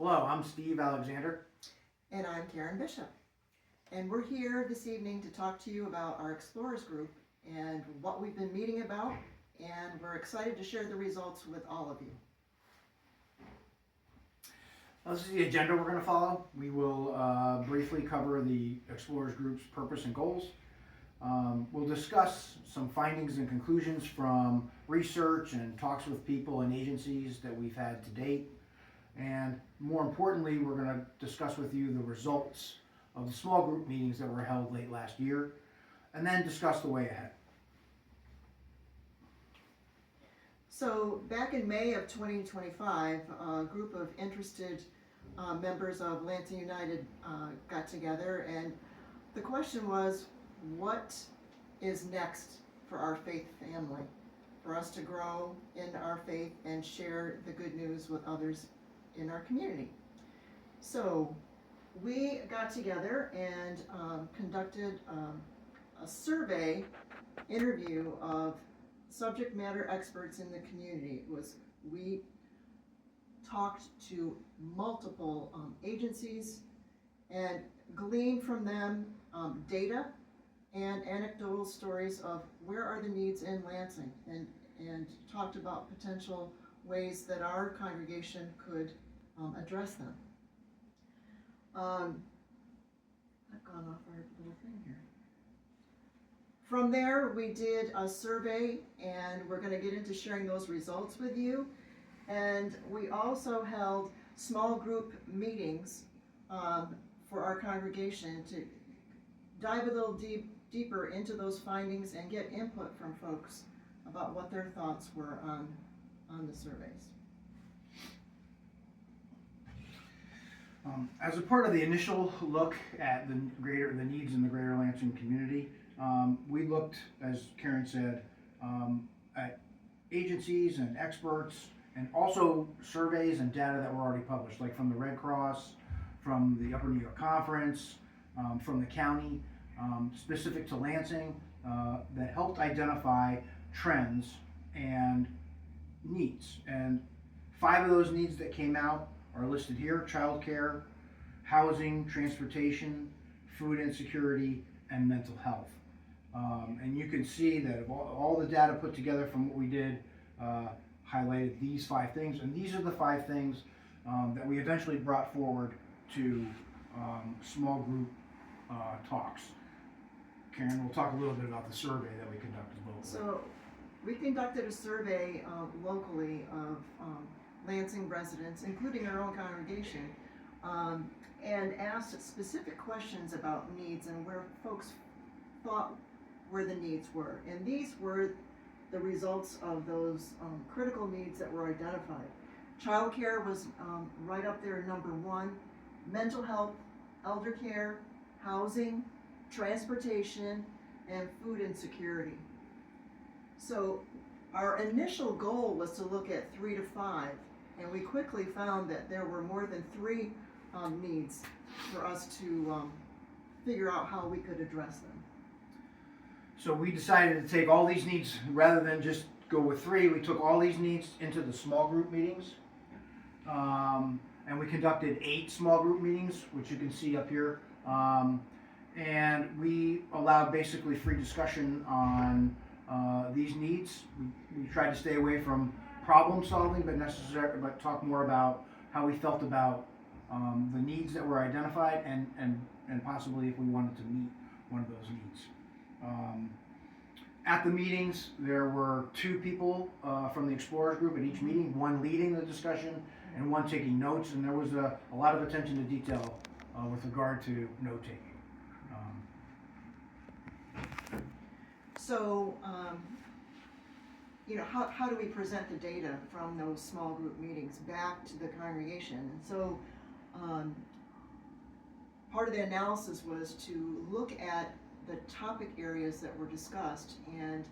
Hello, I'm Steve Alexander. And I'm Karen Bishop. And we're here this evening to talk to you about our Explorers group and what we've been meeting about, and we're excited to share the results with all of you. This is the agenda we're going to follow. We will briefly cover the Explorers group's purpose and goals. We'll discuss some findings and conclusions from research and talks with people and agencies that we've had to date. And more importantly, we're going to discuss with you the results of the small group meetings that were held late last year, and then discuss the way ahead. So back in May of 2025, a group of interested members of Lansing United got together, and the question was, what is next for our faith family, for us to grow in our faith and share the good news with others in our community? So we got together and conducted a survey interview of subject matter experts in the community. We talked to multiple agencies and gleaned from them data and anecdotal stories of where are the needs in Lansing, and talked about potential ways that our congregation could address them. I've gone off our little thing here. From there, we did a survey, and we're going to get into sharing those results with you. And we also held small group meetings for our congregation to dive a little deeper into those findings and get input from folks about what their thoughts were on the surveys. As a part of the initial look at the needs in the greater Lansing community, we looked, as Karen said, at agencies and experts, and also surveys and data that were already published, like from the Red Cross, from the Upper New York Conference, from the county, specific to Lansing, that helped identify trends and needs. And 5 of those needs that came out are listed here: childcare, housing, transportation, food insecurity, and mental health. And you can see that all the data put together from what we did highlighted these 5 things, and these are the 5 things that we eventually brought forward to small group talks. Karen will talk a little bit about the survey that we conducted locally. So we conducted a survey locally of Lansing residents, including our own congregation, and asked specific questions about needs and where folks thought where the needs were. And these were the results of those critical needs that were identified. Childcare was right up there, number 1. Mental health, elder care, housing, transportation, and food insecurity. So our initial goal was to look at 3 to 5, and we quickly found that there were more than 3 needs for us to figure out how we could address them. So we decided to take all these needs, rather than just go with 3, we took all these needs into the small group meetings. And we conducted 8 small group meetings, which you can see up here. And we allowed basically free discussion on these needs. We tried to stay away from problem solving, but talk more about how we felt about the needs that were identified, and possibly if we wanted to meet one of those needs. At the meetings, there were 2 people from the Explorers group at each meeting, 1 leading the discussion and 1 taking notes, and there was a lot of attention to detail with regard to note taking. So, how do we present the data from those small group meetings back to the congregation? And so, part of the analysis was to look at the topic areas that were discussed and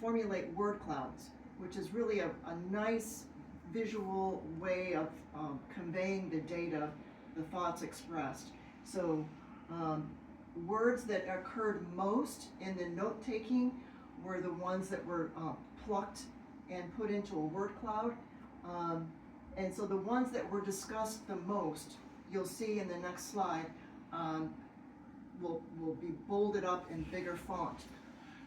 formulate word clouds, which is really a nice visual way of conveying the data, the thoughts expressed. So words that occurred most in the note-taking were the ones that were plucked and put into a word cloud. And so the ones that were discussed the most, you'll see in the next slide, will be bolded up in bigger font.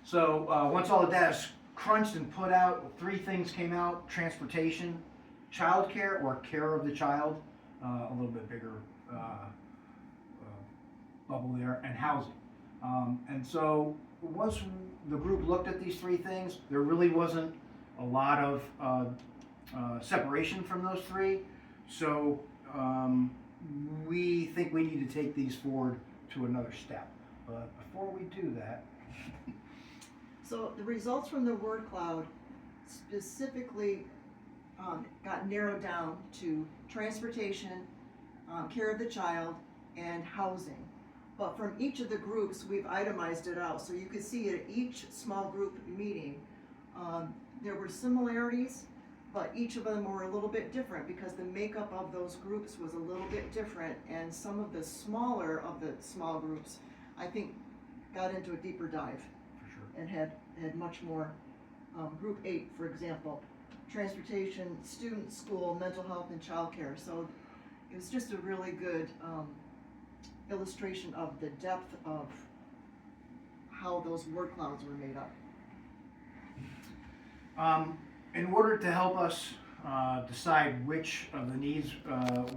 So once all the data's crunched and put out, 3 things came out: transportation, childcare or care of the child, a little bit bigger bubble there, and housing. And so once the group looked at these 3 things, there really wasn't a lot of separation from those 3. So we think we need to take these forward to another step. But before we do that, So the results from the word cloud specifically got narrowed down to transportation, care of the child, and housing. But from each of the groups, we've itemized it out. So you could see at each small group meeting, there were similarities, but each of them were a little bit different because the makeup of those groups was a little bit different. And some of the smaller of the small groups, I think, got into a deeper dive. for sure. And had much more. Group 8, for example, transportation, student, school, mental health, and childcare. So it was just a really good illustration of the depth of how those word clouds were made up. In order to help us decide which of the needs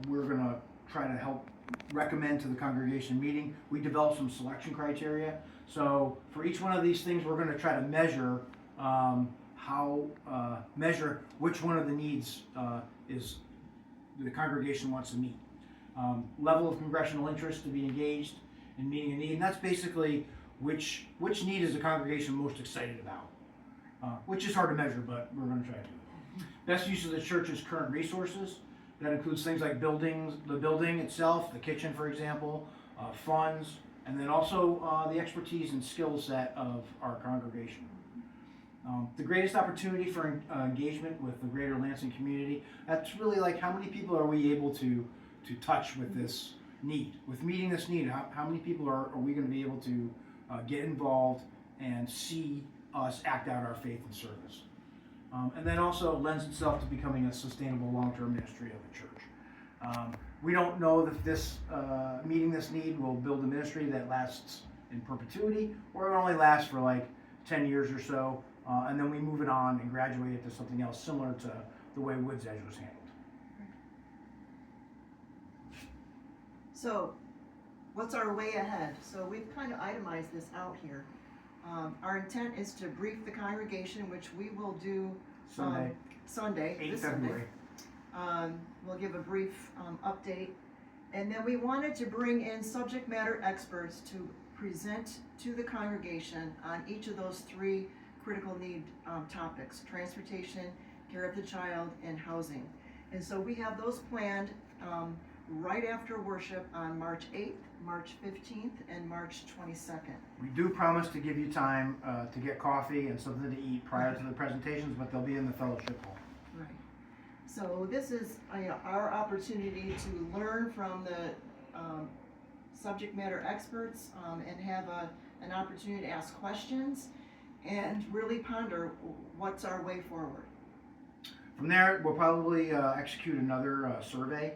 we're going to try to help recommend to the congregation meeting, we developed some selection criteria. So for each one of these things, we're going to try to measure measure which one of the needs is the congregation wants to meet. Level of congressional interest to be engaged in meeting a need, and that's basically which need is the congregation most excited about. Which is hard to measure, but we're going to try to do it. Best use of the church's current resources. That includes things like buildings, the building itself, the kitchen, for example, funds, and then also the expertise and skill set of our congregation. The greatest opportunity for engagement with the greater Lansing community. That's really like how many people are we able to touch with this need, with meeting this need. How many people are we going to be able to get involved and see us act out our faith and service. And then also lends itself to becoming a sustainable long-term ministry of the church. We don't know that this meeting this need will build a ministry that lasts in perpetuity, or it only lasts for like 10 years or so, and then we move it on and graduate it to something else similar to the way Woods Edge was handled. So what's our way ahead? So we've kind of itemized this out here. Our intent is to brief the congregation, which we will do Sunday, 8 this February. Sunday. We'll give a brief update. And then we wanted to bring in subject matter experts to present to the congregation on each of those 3 critical need topics: transportation, care of the child, and housing. And so we have those planned right after worship on March 8th, March 15th, and March 22nd. We do promise to give you time to get coffee and something to eat prior to the presentations, but they'll be in the fellowship hall. Right. So this is our opportunity to learn from the subject matter experts and have an opportunity to ask questions and really ponder what's our way forward. From there, we'll probably execute another survey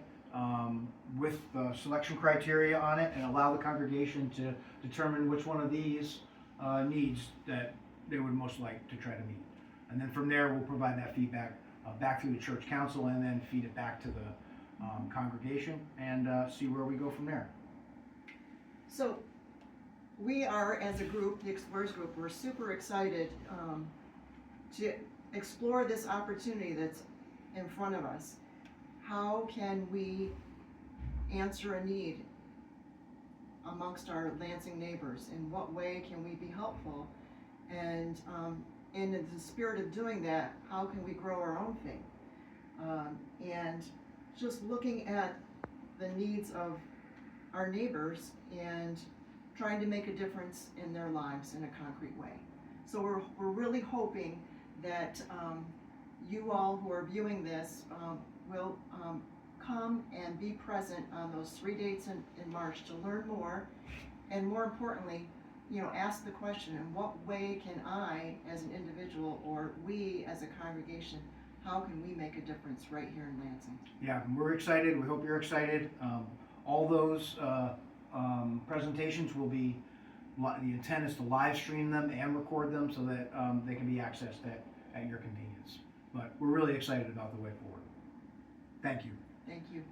with selection criteria on it and allow the congregation to determine which one of these needs that they would most like to try to meet. And then from there, we'll provide that feedback back through the church council and then feed it back to the congregation and see where we go from there. So we are, as a group, the Explorers Group, we're super excited to explore this opportunity that's in front of us. How can we answer a need amongst our Lansing neighbors? In what way can we be helpful? And in the spirit of doing that, how can we grow our own faith? And just looking at the needs of our neighbors and trying to make a difference in their lives in a concrete way. So we're really hoping that you all who are viewing this will come and be present on those 3 dates in March to learn more, and more importantly, ask the question, in what way can I as an individual or we as a congregation how can we make a difference right here in Lansing? Yeah, we're excited. We hope you're excited. All those presentations will be, the intent is to live stream them and record them so that they can be accessed at your convenience. But we're really excited about the way forward. Thank you. Thank you.